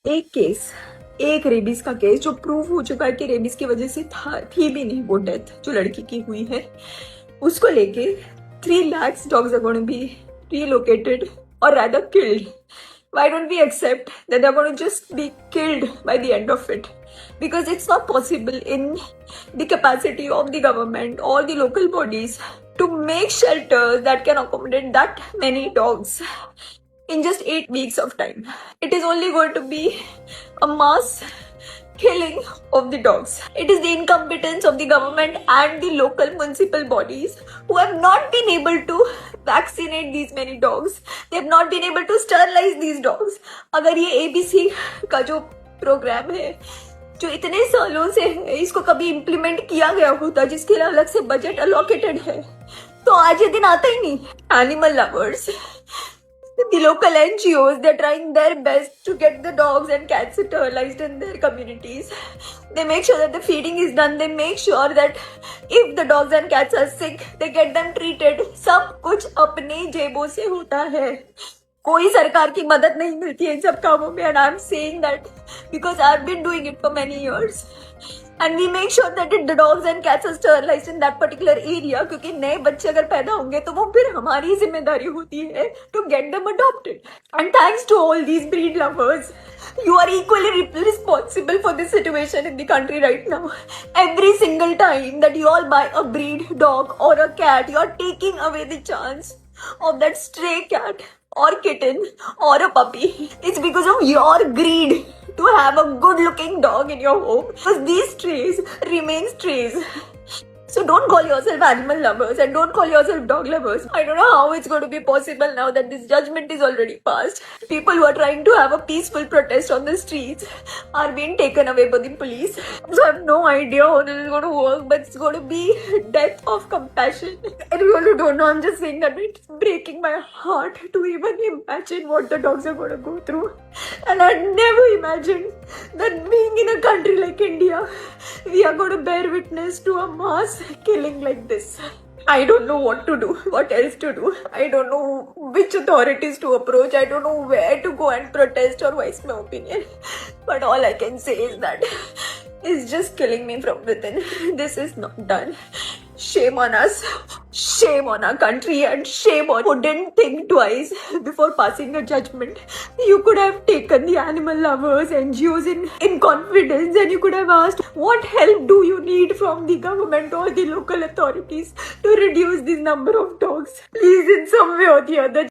एक केस, एक रेबीज का केस जो प्रूव हो चुका है कि रेबीज की वजह से थी भी नहीं वो डेथ जो लड़की की हुई है, उसको लेके 3 lakhs dogs are going to be relocated or rather killed. Why don't we accept that they're going to just be killed by the end of it? Because it's not possible in the capacity of the government or the local bodies to make shelters that can accommodate that many dogs in just 8 weeks of time. It is only going to be a mass killing of the dogs. It is the incompetence of the government and the local municipal bodies who have not been able to vaccinate these many dogs. They have not been able to sterilize these dogs. अगर ये ABC का जो programme है जो इतने सालों से है इसको कभी इम्प्लीमेंट किया गया होता जिसके लिए अलग से बजट अलोकेटेड है तो आज ये दिन आता ही नहीं. Animal lovers, the local NGOs, they're trying their best to get the dogs and cats sterilized in their communities. They make sure that the feeding is done. They make sure that if the dogs and cats are sick, they get them treated. सब कुछ अपने जेबों से होता है. कोई सरकार की मदद नहीं मिलती है इन सब कामों में. And I'm saying that because I've been doing it for many years. And we make sure that the dogs and cats are sterilized in that particular area क्योंकि नए बच्चे अगर पैदा होंगे तो वो फिर हमारी जिम्मेदारी होती है to get them adopted. And thanks to all these breed lovers, you are equally responsible for this situation in the country right now. Every single time that you all buy a breed dog or a cat, you are taking away the chance of that stray cat or kitten or a puppy. It's because of your greed to have a good looking dog in your home because these strays remain strays. So don't call yourself animal lovers and don't call yourself dog lovers. I don't know how it's going to be possible now that this judgment is already passed. People who are trying to have a peaceful protest on the streets are being taken away by the police. So I have no idea how this is going to work, but it's going to be death of compassion. I really don't know. I'm just saying that it's breaking my heart to even imagine what the dogs are going to go through. And I never imagined that being in a country like India, we are going to bear witness to a mass killing like this. I don't know what to do, what else to do. I don't know which authorities to approach. I don't know where to go and protest or voice my opinion. But all I can say is that it's just killing me from within. This is not done. Shame on us, shame on our country, and shame on who didn't think twice before passing a judgment. You could have taken the animal lovers, NGOs in confidence, and you could have asked, what help do you need from the government or the local authorities to reduce this number of dogs? Please, in some way or the other,